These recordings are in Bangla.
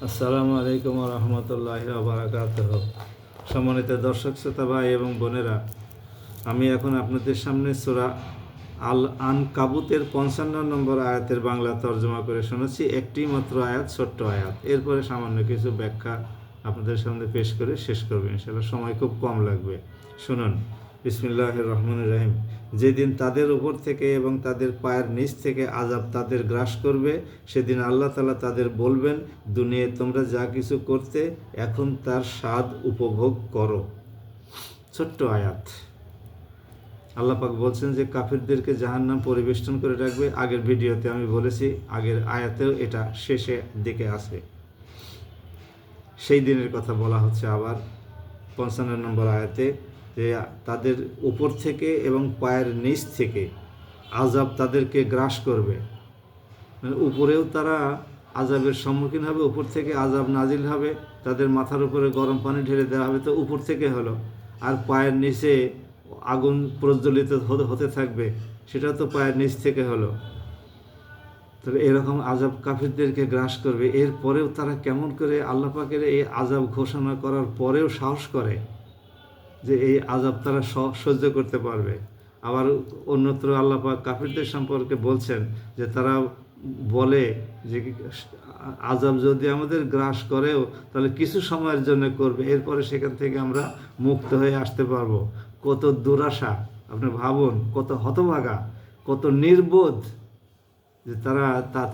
আসসালামু আলাইকুম রহমতুল্লাহি ওয়া বারাকাতুহু। সম্মানিত দর্শক শ্রোতা ভাই এবং বোনেরা, আমি এখন আপনাদের সামনে সূরা আল আনকাবুতের 55 নম্বর আয়াতের বাংলা তর্জমা করে শোনাচ্ছি। একটি মাত্র আয়াত, ছোট্ট আয়াত। এরপরে সামান্য কিছু ব্যাখ্যা আপনাদের সামনে পেশ করে শেষ করবে ইনশাআল্লাহ। সময় খুব কম লাগবে। শুনুন, বিসমিল্লাহির রহমানির রহিম। যেদিন তাদের উপর থেকে এবং তাদের পায়ের নিচ থেকে আযাব তাদের গ্রাস করবে, সেদিন আল্লাহ তাআলা তাদের বলবেন, দুনিয়ায় তোমরা যা কিছু করতে, এখন তার স্বাদ উপভোগ করো। ছোট্ট আয়াত। আল্লাহ পাক বলছেন যে কাফিরদেরকে জাহান্নাম পরিবেষ্টন করে রাখবে। আগের ভিডিওতে আমি বলেছি, আগের আয়াতেও এটা শেষে দিকে আছে। সেই দিনের কথা বলা হচ্ছে আবার 55 নম্বর আয়াতে, যে তাদের উপর থেকে এবং পায়ের নিচ থেকে আযাব তাদেরকে গ্রাস করবে। মানে উপরেও তারা আযাবের সম্মুখীন হবে, উপর থেকে আযাব নাজিল হবে, তাদের মাথার উপরে গরম পানি ঢেলে দেওয়া হবে, তো উপর থেকে হলো। আর পায়ের নিচে আগুন প্রজ্বলিত হতে থাকবে, সেটা তো পায়ের নিচ থেকে হলো। তবে এরকম আযাব কাফিরদেরকে গ্রাস করবে। এরপরেও তারা কেমন করে আল্লাহ পাকের এই আযাব ঘোষণা করার পরেও সাহস করে যে এই আযাব তারা সহ্য করতে পারবে। আবার অন্যত্র আল্লাহ পাক কাফিরদের সম্পর্কে বলছেন যে তারা বলে যে আযাব যদি আমাদের গ্রাস করেও তাহলে কিছু সময়ের জন্য করবে, এরপরে সেখান থেকে আমরা মুক্ত হয়ে আসতে পারবো। কত দুরাশা! আপনি ভাবুন, কত হতভাগা, কত নির্বোধ যে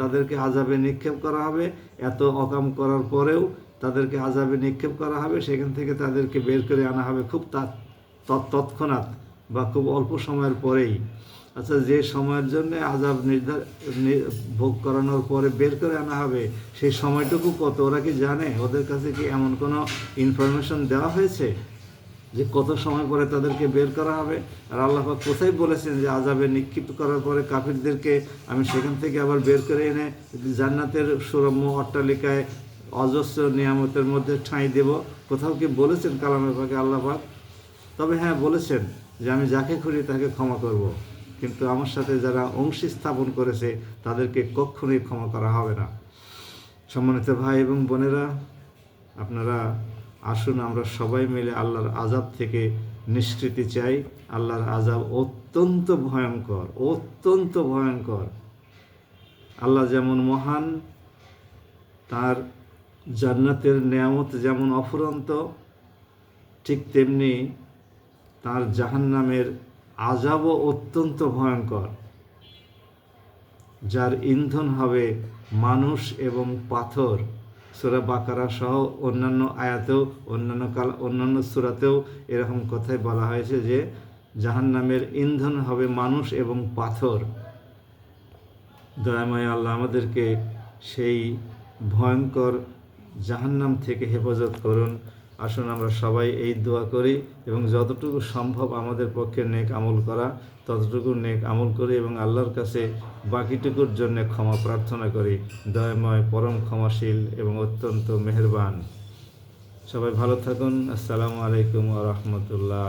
তাদেরকে আযাবে নিক্ষেপ করা হবে। এত অকাম করার পরেও তাদেরকে আযাবে নিক্ষেপ করা হবে, সেখান থেকে তাদেরকে বের করে আনা হবে খুব তৎক্ষণাৎ বা খুব অল্প সময়ের পরেই। আচ্ছা, যে সময়ের জন্য আযাব ভোগ করানোর পরে বের করে আনা হবে, সেই সময়টুকু কত? ওরা কি জানে? ওদের কাছে কি এমন কোনো ইনফরমেশন দেওয়া হয়েছে যে কত সময় পরে তাদেরকে বের করা হবে? আর আল্লাহ পাক কোথায় বলেছেন যে আযাবে নিক্ষিপ্ত করার পরে কাফিরদেরকে আমি সেখান থেকে আবার বের করে এনে জান্নাতের সুরম্য অট্টালিকায় অজস্র নিয়ামতের মধ্যে ঠাঁই দেব? কোথাও কি বলেছেন কালামের পাকে আল্লাহ পাক? তবে হ্যাঁ, বলেছেন যে আমি যাকে খুঁজি তাকে ক্ষমা করব, কিন্তু আমার সাথে যারা অংশী স্থাপন করেছে তাদেরকে কখনোই ক্ষমা করা হবে না। সম্মানিত ভাই এবং বোনেরা, আপনারা আসুন আমরা সবাই মিলে আল্লাহর আযাব থেকে নিষ্কৃতি চাই। আল্লাহর আযাব অত্যন্ত ভয়ঙ্কর, অত্যন্ত ভয়ঙ্কর। আল্লাহ যেমন মহান, তার জান্নাতের নেয়ামত যেমন অফুরন্ত, ঠিক তেমনি তার জাহান্নামের আযাবও অত্যন্ত ভয়ঙ্কর, যার ইন্ধন হবে মানুষ এবং পাথর। সূরা বাকারা সহ অন্যান্য আয়াতেও অন্যান্য সূরাতেও এরকম কথাই বলা হয়েছে যে জাহান্নামের ইন্ধন হবে মানুষ এবং পাথর। দয়াময় আল্লাহ আমাদেরকে সেই ভয়ঙ্কর জাহান্নাম থেকে হেফাজত করুন। আসুন আমরা সবাই এই দোয়া করি এবং যতটুকু সম্ভব আমাদের পক্ষে নেক আমল করা, ততটুকু নেক আমল করি এবং আল্লাহর কাছে বাকিটুকুর জন্য ক্ষমা প্রার্থনা করি। দয়াময়, পরম ক্ষমাশীল এবং অত্যন্ত মেহেরবান। সবাই ভালো থাকুন। আসসালামু আলাইকুম ওয়া রাহমাতুল্লাহ।